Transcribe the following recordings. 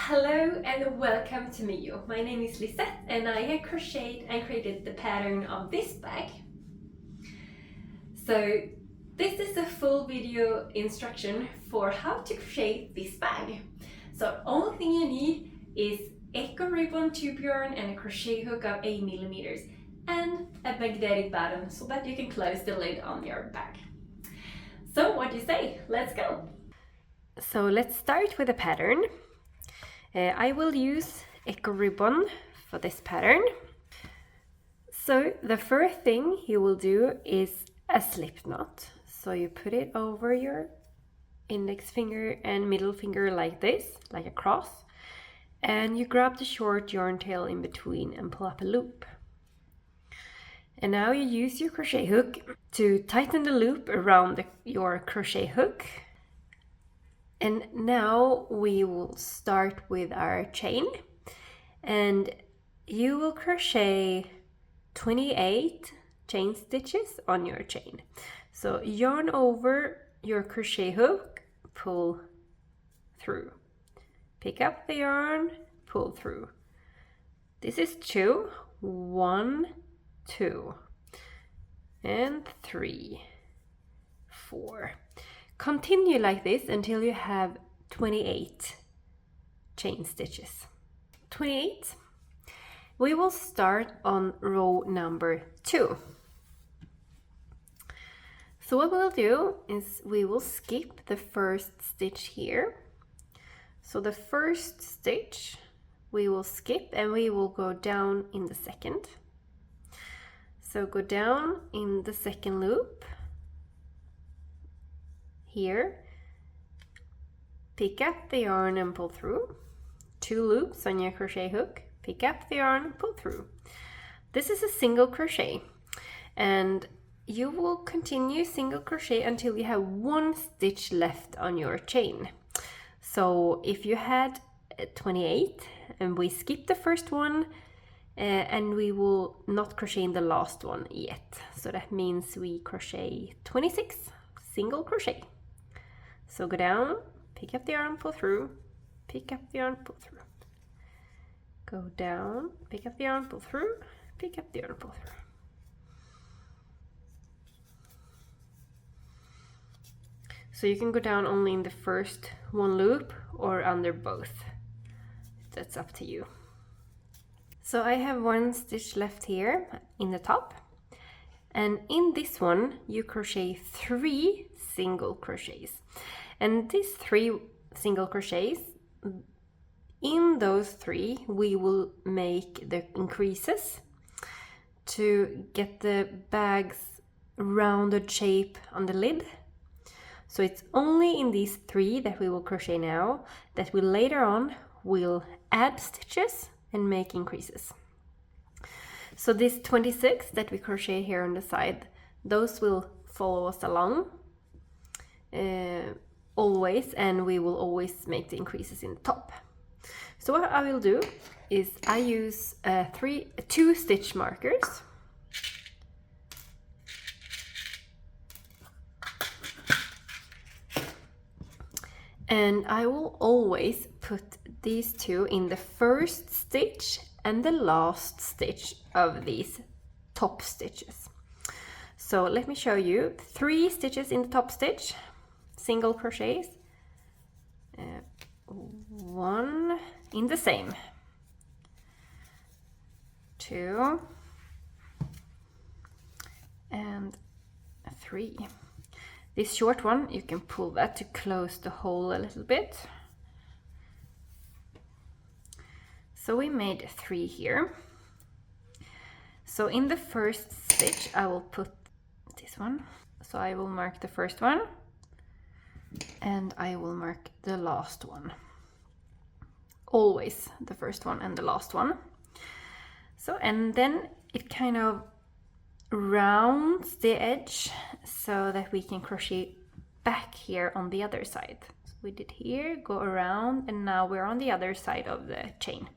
Hello and welcome to MYO. My name is Lisette and I have crocheted and created the pattern of this bag. So this is a full video instruction for how to crochet this bag. So the only thing you need is echo ribbon, tube yarn and a crochet hook of 8 millimeters and a magnetic bottom so that you can close the lid on your bag. So what do you say? Let's go! So let's start with the pattern. I will use echo ribbon for this pattern. So the first thing you will do is a slip knot. So you put it over your index finger and middle finger like this, like a cross. And you grab the short yarn tail in between and pull up a loop. And now you use your crochet hook to tighten the loop around your crochet hook. And now we will start with our chain, and you will crochet 28 chain stitches on your chain. So yarn over your crochet hook, pull through, pick up the yarn, pull through. This is 2, 1, 2, and 3, 4. Continue like this until you have 28 chain stitches. 28. We will start on row number 2. So what we'll do is we will skip the first stitch here. So the first stitch we will skip and we will go down in the second. So go down in the second loop. Here, pick up the yarn and pull through. 2 loops on your crochet hook, pick up the yarn, pull through. This is a single crochet, and you will continue single crochet until you have 1 stitch left on your chain. So if you had 28 and we skip the first one, and we will not crochet in the last one yet. So that means we crochet 26 single crochet. So go down, pick up the yarn, pull through, pick up the yarn, pull through. Go down, pick up the yarn, pull through, pick up the yarn, pull through. So you can go down only in the first 1 loop or under both. That's up to you. So I have 1 stitch left here in the top. And in this one, you crochet 3 single crochets. And these 3 single crochets, in those 3, we will make the increases to get the bag's rounded shape on the lid. So it's only in these 3 that we will crochet now, that we later on will add stitches and make increases. So this 26 that we crochet here on the side, those will follow us along always, and we will always make the increases in the top. So what I will do is I use 2 stitch markers. And I will always put these 2 in the first stitch and the last stitch of these top stitches. So let me show you 3 stitches in the top stitch, single crochets, 1 in the same, 2 and 3. This short one, you can pull that to close the hole a little bit. So we made 3 here. So in the first stitch I will put this one. So I will mark the first one and I will mark the last one. Always the first one and the last one. So, and then it kind of rounds the edge so that we can crochet back here on the other side. So we did here, go around, and now we're on the other side of the chain.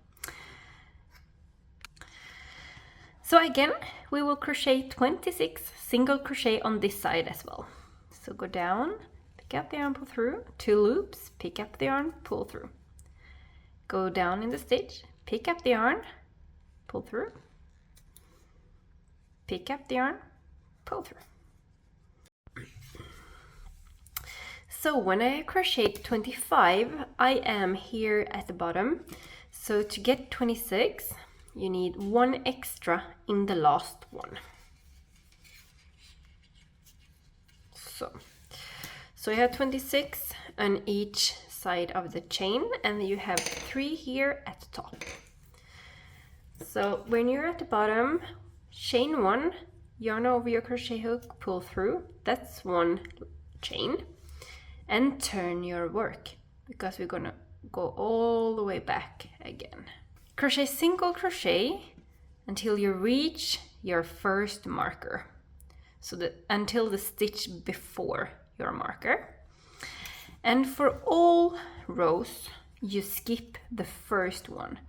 So again, we will crochet 26 single crochet on this side as well. So go down, pick up the yarn, pull through, 2 loops, pick up the yarn, pull through. go down in the stitch, pick up the yarn, pull through, pick up the yarn, pull through. So when I crochet 25, I am here at the bottom. So to get 26, you need one extra in the last one. So you have 26 on each side of the chain, and you have 3 here at the top. So when you're at the bottom, chain 1, yarn over your crochet hook, pull through, that's 1 chain, and turn your work, because we're gonna go all the way back again. Crochet single crochet until you reach your first marker, so that until the stitch before your marker. And for all rows you skip the first one,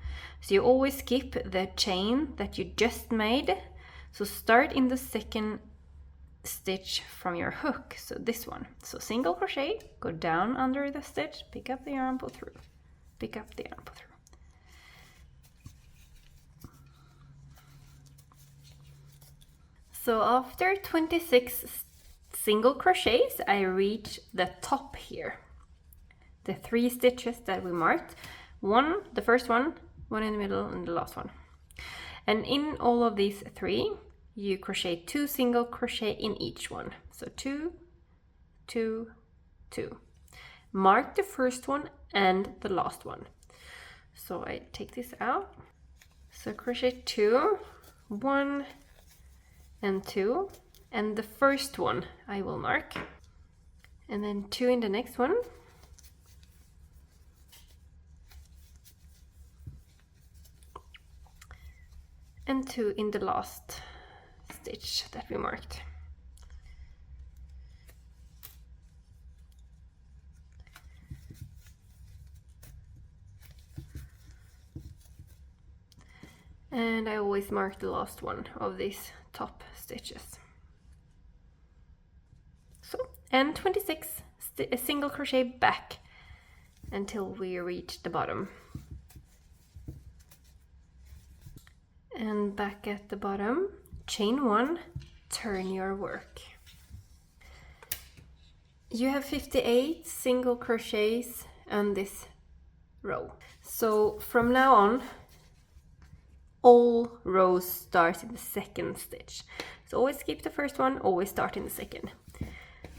so you always skip the chain that you just made. So start in the second stitch from your hook, so this one. So single crochet, go down under the stitch, pick up the yarn, pull through, pick up the yarn, pull through. So after 26 single crochets, I reach the top here, the 3 stitches that we marked, one, the first one in the middle, and the last one. And in all of these 3, you crochet 2 single crochet in each one. So 2, 2, 2. Mark the first one and the last one. So I take this out. So crochet 2, 1 and 2, and the first one I will mark, and then 2 in the next one, and 2 in the last stitch that we marked. And I always mark the last one of these top stitches. So, and 26 single crochet back until we reach the bottom. And back at the bottom, chain 1, turn your work. You have 58 single crochets on this row. So from now on, all rows start in the second stitch. So always skip the first one, always start in the second.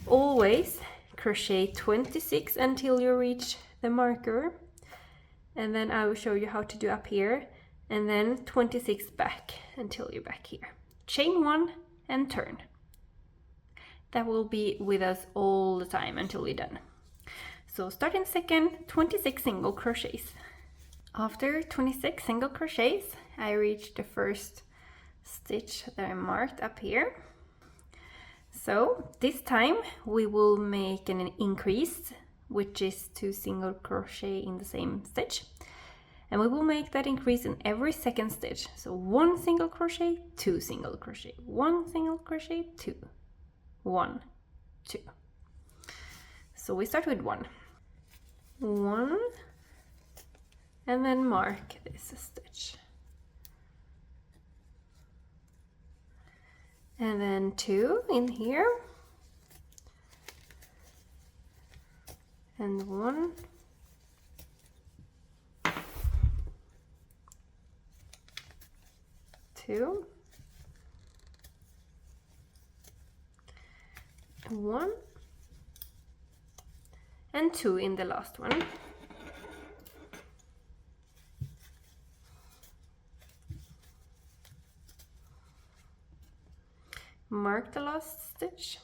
Always crochet 26 until you reach the marker, and then I will show you how to do up here, and then 26 back until you're back here. Chain 1 and turn. That will be with us all the time until we're done. So start in second, 26 single crochets. After 26 single crochets, I reach the first stitch that I marked up here. So this time we will make an increase, which is 2 single crochet in the same stitch. And we will make that increase in every second stitch. So 1 single crochet, 2 single crochet, 1 single crochet, 2, 1, 2. So we start with 1, and then mark this stitch. And then 2 in here, and 1, 2, 1, and 2 in the last one. Mark the last stitch.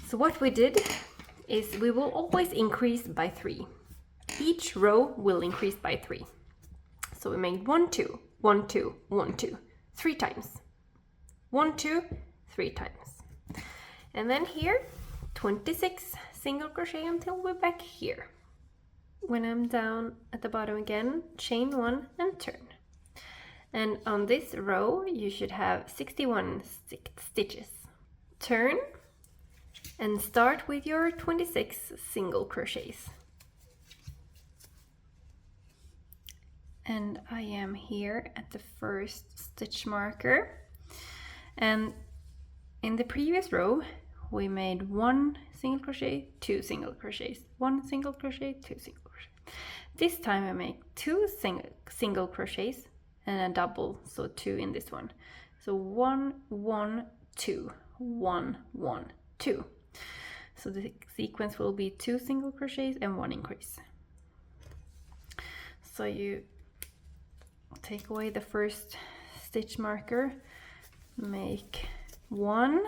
So what we did is we will always increase by 3. Each row will increase by 3. So we made 1, 2, 1, 2, 1, 2, 3 times. 1, 2, 3 times. And then here, 26 single crochet until we're back here. When I'm down at the bottom again, chain 1 and turn. And on this row, you should have 61 stitches. Turn and start with your 26 single crochets. and I am here at the first stitch marker, and in the previous row we made 1 single crochet, 2 single crochets, 1 single crochet, 2 single crochet. This time I make 2 single crochets and a double, so 2 in this one. So 1 1 2 1 1 2. So the sequence will be 2 single crochets and 1 increase. So you take away the first stitch marker, make 1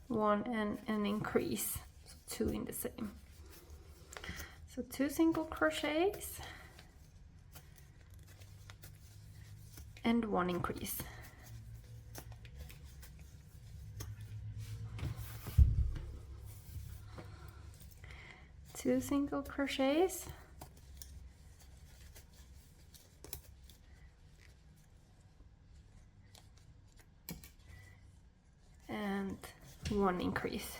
and an increase, so 2 in the same. So 2 single crochets and 1 increase. Two single crochets and 1 increase.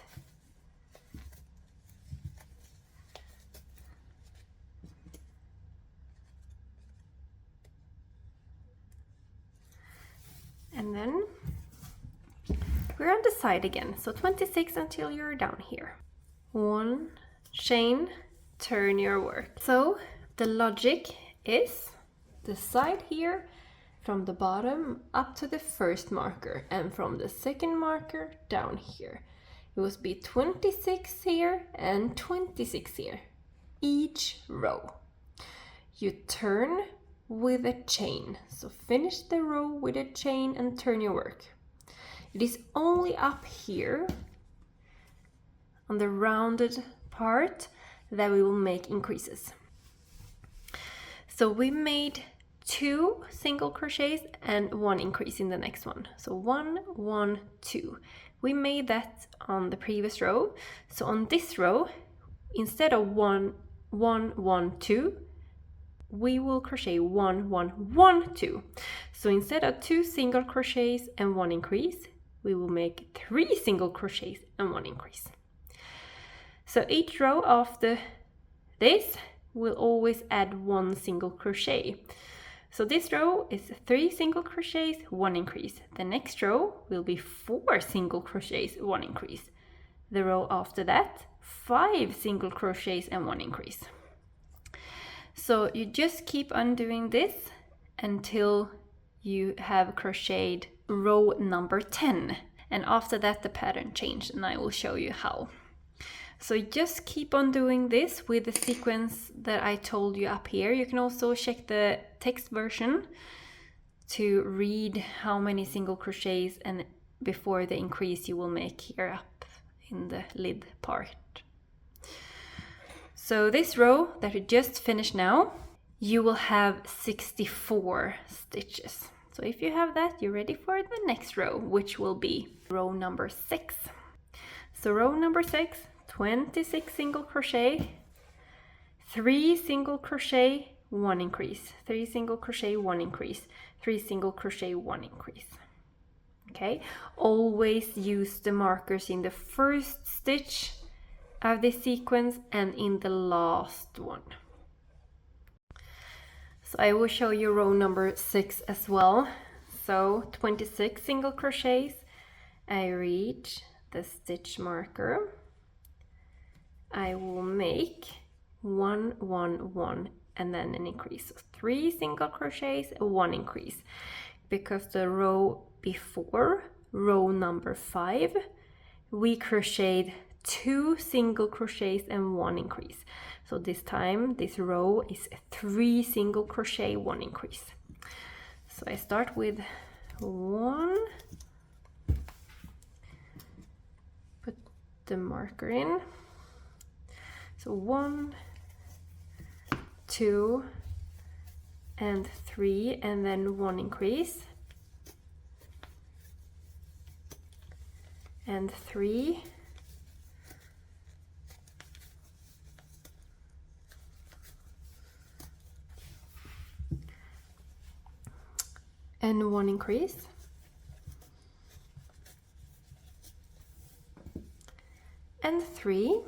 And then we're on the side again, so 26 until you're down here. 1 chain, turn your work. So the logic is the side here from the bottom up to the first marker, and from the second marker down here. It will be 26 here and 26 here, each row. You turn with a chain, so finish the row with a chain and turn your work. It is only up here on the rounded part that we will make increases. So we made 2 single crochets and 1 increase in the next one. So 1 1 2. We made that on the previous row. So on this row, instead of 1 1 1 2, we will crochet 1 1 1 2. So instead of 2 single crochets and 1 increase, we will make 3 single crochets and 1 increase. So each row after this will always add 1 single crochet. So this row is 3 single crochets, 1 increase. The next row will be 4 single crochets, 1 increase. The row after that, 5 single crochets and 1 increase. So you just keep on doing this until you have crocheted row number 10. And after that the pattern changed, and I will show you how. So just keep on doing this with the sequence that I told you up here. You can also check the text version to read how many single crochets and before the increase you will make here up in the lid part. So this row that we just finished now, you will have 64 stitches. So if you have that, you're ready for the next row, which will be row number 6. So row number 6, 26 single crochet, 3 single crochet, 1 increase, 3 single crochet, 1 increase, 3 single crochet, 1 increase. Okay, always use the markers in the first stitch of this sequence and in the last one. So I will show you row number 6 as well. So 26 single crochets, I reach the stitch marker, I will make 1 1 1 and then an increase. So 3 single crochets, 1 increase, because the row before, row number 5, we crocheted 2 single crochets and 1 increase. So this time this row is 3 single crochet, 1 increase. So I start with 1, put the marker in. So 1, 2 and 3, and then 1 increase, and 3, and 1 increase, and 3,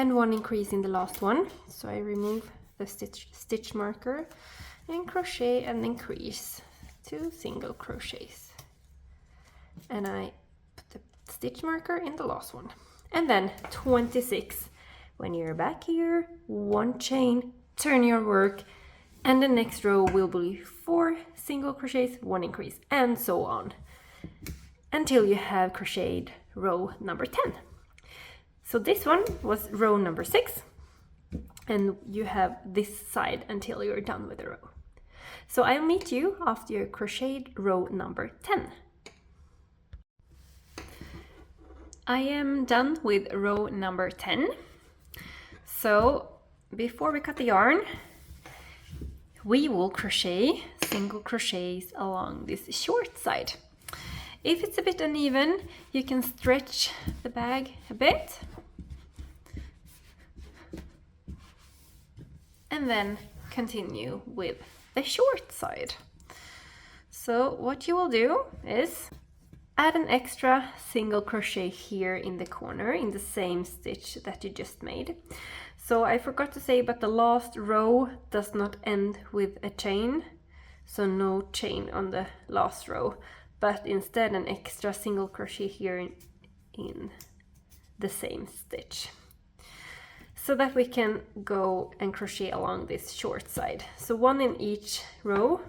and 1 increase in the last one. So I remove the stitch marker and crochet and increase 2 single crochets, and I put the stitch marker in the last one, and then 26. When you're back here, 1 chain, turn your work, and the next row will be 4 single crochets, 1 increase, and so on until you have crocheted row number 10. So this one was row number 6, and you have this side until you're done with the row. So I'll meet you after you crocheted row number 10. I am done with row number 10. So before we cut the yarn, we will crochet single crochets along this short side. If it's a bit uneven, you can stretch the bag a bit and then continue with the short side. So what you will do is add an extra single crochet here in the corner in the same stitch that you just made. So I forgot to say, but the last row does not end with a chain, so no chain on the last row, but instead an extra single crochet here in the same stitch, so that we can go and crochet along this short side. So 1 in each row.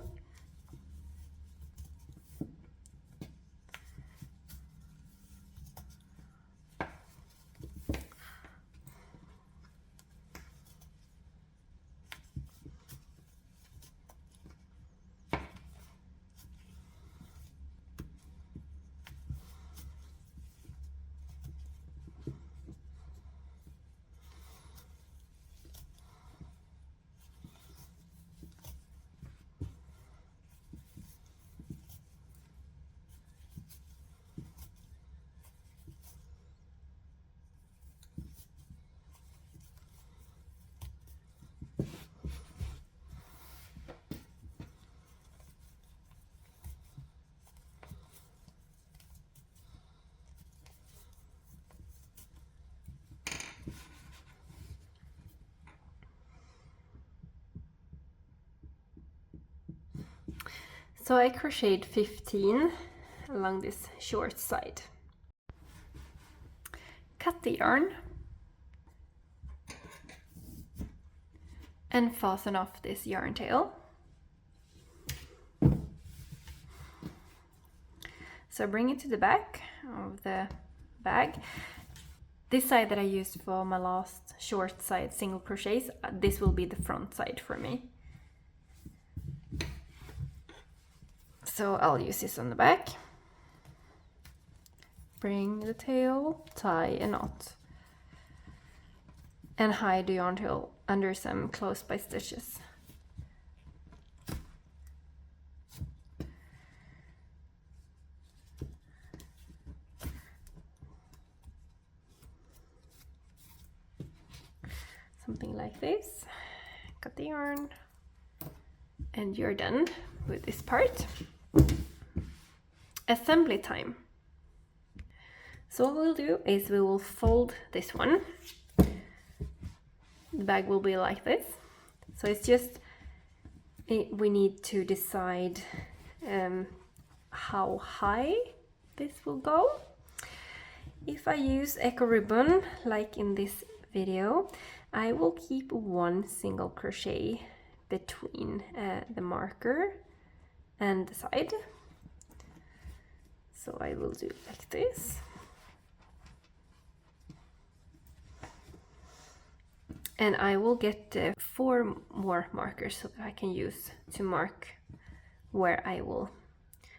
So I crocheted 15 along this short side. Cut the yarn and fasten off this yarn tail. So bring it to the back of the bag. This side that I used for my last short side single crochets, this will be the front side for me. So I'll use this on the back. Bring the tail, tie a knot, and hide the yarn tail under some close by stitches. Something like this. Cut the yarn, and you're done with this part. Assembly time. So what we'll do is we will fold this one. The bag will be like this. So it's just, we need to decide how high this will go. If I use eco ribbon, like in this video, I will keep 1 single crochet between the marker and the side. So I will do like this. And I will get 4 more markers so that I can use to mark where I will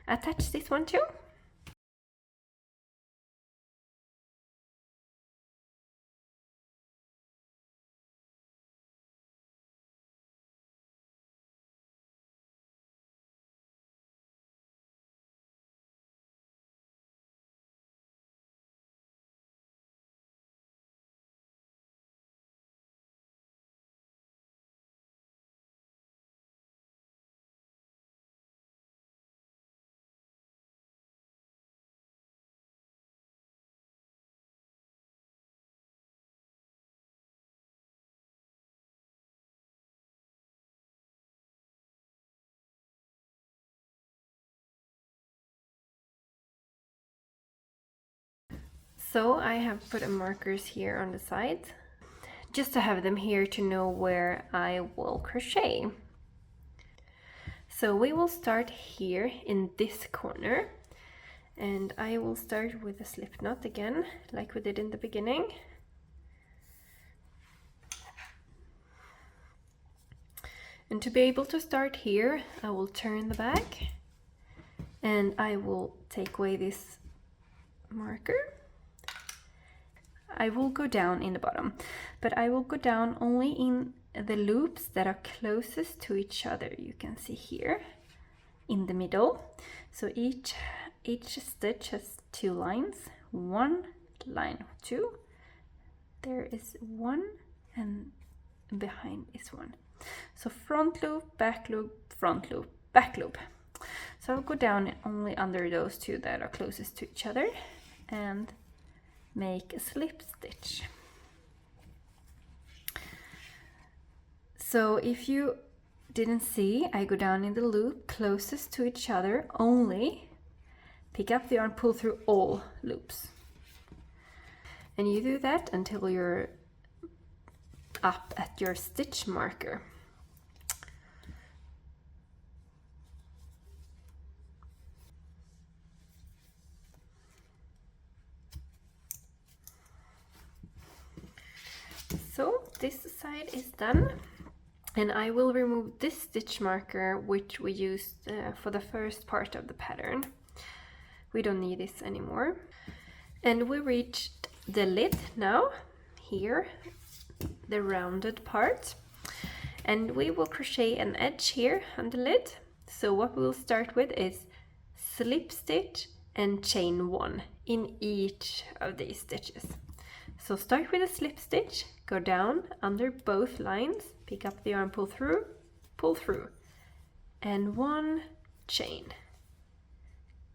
attach this one to. So I have put markers here on the side, just to have them here to know where I will crochet. So we will start here in this corner, and I will start with a slip knot again, like we did in the beginning. And to be able to start here, I will turn the back and I will take away this marker. I will go down in the bottom, but I will go down only in the loops that are closest to each other. You can see here in the middle. So each stitch has 2 lines, 1 line, 2. There is 1, and behind is 1. So front loop, back loop, front loop, back loop. So I'll go down only under those 2 that are closest to each other and make a slip stitch. So if you didn't see, I go down in the loop closest to each other only, pick up the yarn, pull through all loops. And you do that until you're up at your stitch marker. So this side is done, and I will remove this stitch marker which we used for the first part of the pattern. We don't need this anymore. And we reached the lid now, here, the rounded part, and we will crochet an edge here on the lid. So what we'll start with is slip stitch and chain 1 in each of these stitches. So start with a slip stitch, go down under both lines, pick up the yarn, pull through, and 1 chain.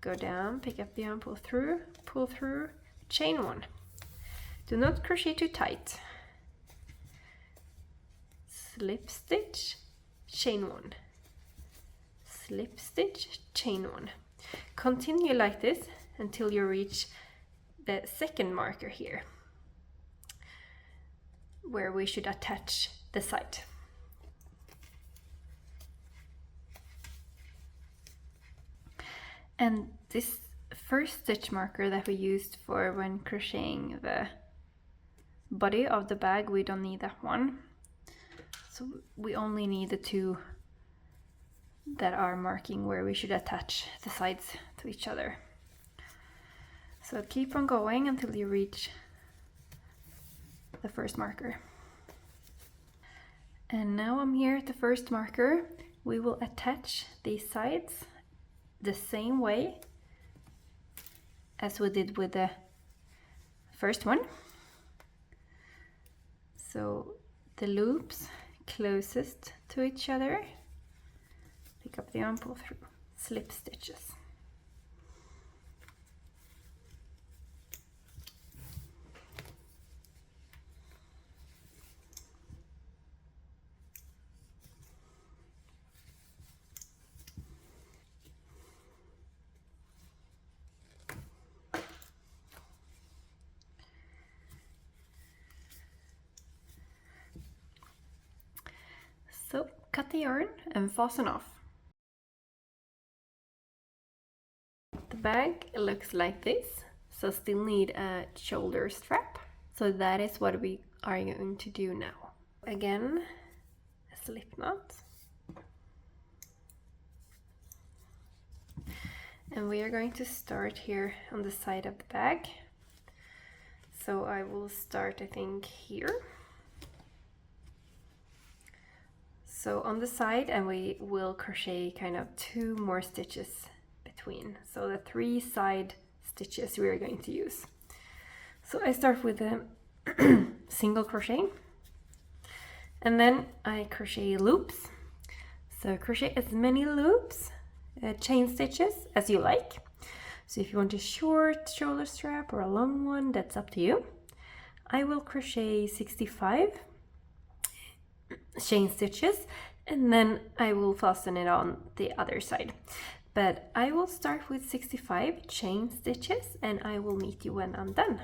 Go down, pick up the yarn, pull through, chain 1. Do not crochet too tight. Slip stitch, chain 1. Slip stitch, chain 1. Continue like this until you reach the second marker here, where we should attach the side. And this first stitch marker that we used for when crocheting the body of the bag, we don't need that one. So we only need the 2 that are marking where we should attach the sides to each other. So keep on going until you reach the first marker. And now I'm here at the first marker. We will attach these sides the same way as we did with the first one. So the loops closest to each other, pick up the yarn, pull through, slip stitches. So cut the yarn and fasten off. The bag looks like this, so still need a shoulder strap. So that is what we are going to do now. Again, a slip knot. And we are going to start here on the side of the bag. So I will start, I think, here. So on the side, and we will crochet kind of 2 more stitches between. So the 3 side stitches we are going to use. So I start with a single crochet, and then I crochet loops. So crochet as many loops, chain stitches as you like. So if you want a short shoulder strap or a long one, that's up to you. I will crochet 65 chain stitches, and then I will fasten it on the other side. But I will start with 65 chain stitches, and I will meet you when I'm done.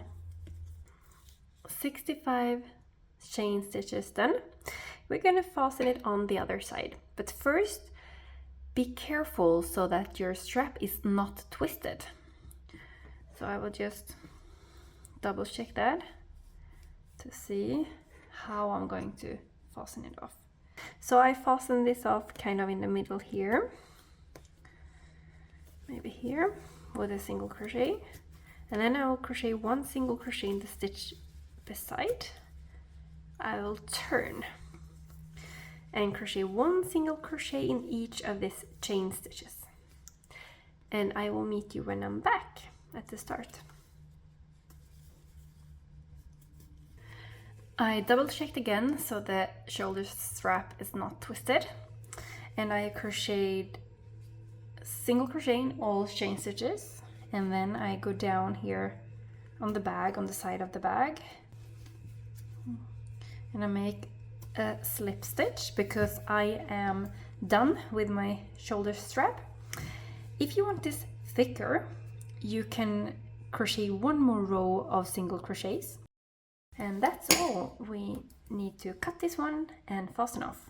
65 chain stitches done. We're going to fasten it on the other side, but first be careful so that your strap is not twisted. So I will just double check that to see how I'm going to fasten it off. So I fasten this off kind of in the middle here, maybe here, with a single crochet, and then I will crochet one single crochet in the stitch beside. I will turn and crochet one single crochet in each of these chain stitches, and I will meet you when I'm back at the start. I double checked again so the shoulder strap is not twisted, and I crocheted single crochet in all chain stitches, and then I go down here on the bag, on the side of the bag, and I make a slip stitch because I am done with my shoulder strap. If you want this thicker, you can crochet one more row of single crochets, and that's all. We need to cut this one and fasten off.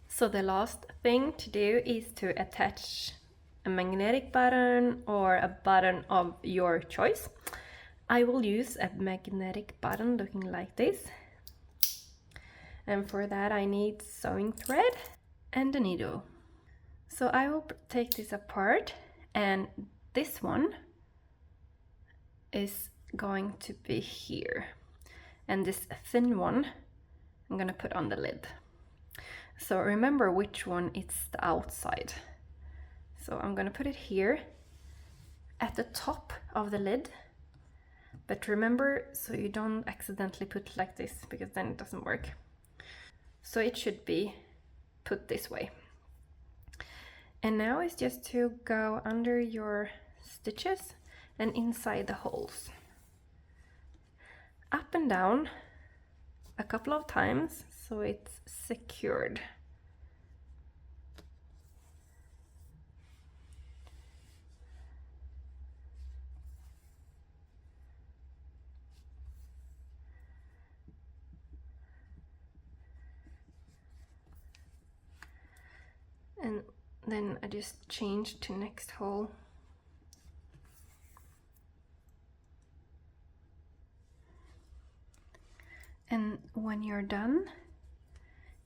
So the last thing to do is to attach a magnetic button or a button of your choice. I will use a magnetic button looking like this, and for that I need sewing thread and a needle. So I will take this apart, and this one is going to be here, and this thin one I'm gonna put on the lid. So remember which one is the outside. So I'm gonna put it here at the top of the lid. But remember, so you don't accidentally put it like this, because then it doesn't work. So it should be put this way. And now it's just to go under your stitches and inside the holes. Up and down a couple of times so it's secured. And then I just change to next hole. And when you're done,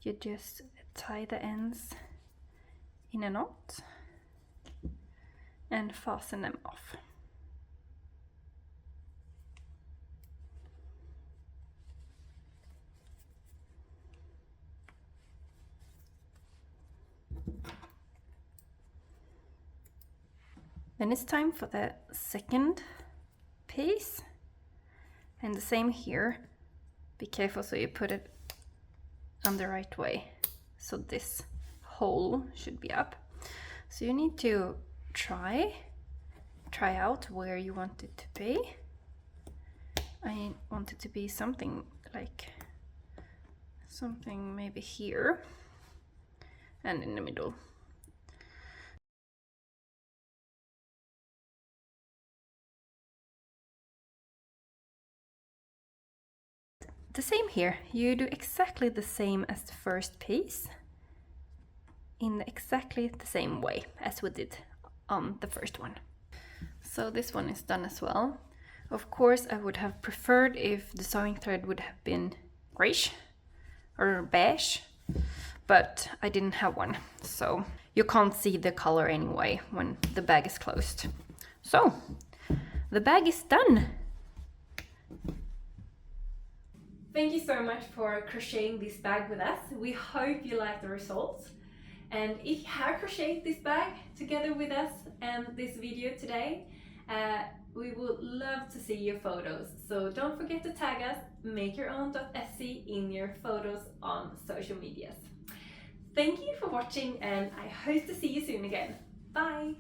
you just tie the ends in a knot and fasten them off. Then it's time for the second piece, and the same here. Be careful so you put it on the right way, so this hole should be up. So you need to try out where you want it to be. I want it to be something maybe here and in the middle. The same here, you do exactly the same as the first piece in exactly the same way as we did on the first one. So this one is done as well. Of course, I would have preferred if the sewing thread would have been grayish or beige, but I didn't have one, so you can't see the color anyway when the bag is closed. So the bag is done. Thank you so much for crocheting this bag with us. We hope you like the results. And if you have crocheted this bag together with us and this video today, we would love to see your photos. So don't forget to tag us, MakeYourown.se, in your photos on social medias. Thank you for watching, and I hope to see you soon again. Bye!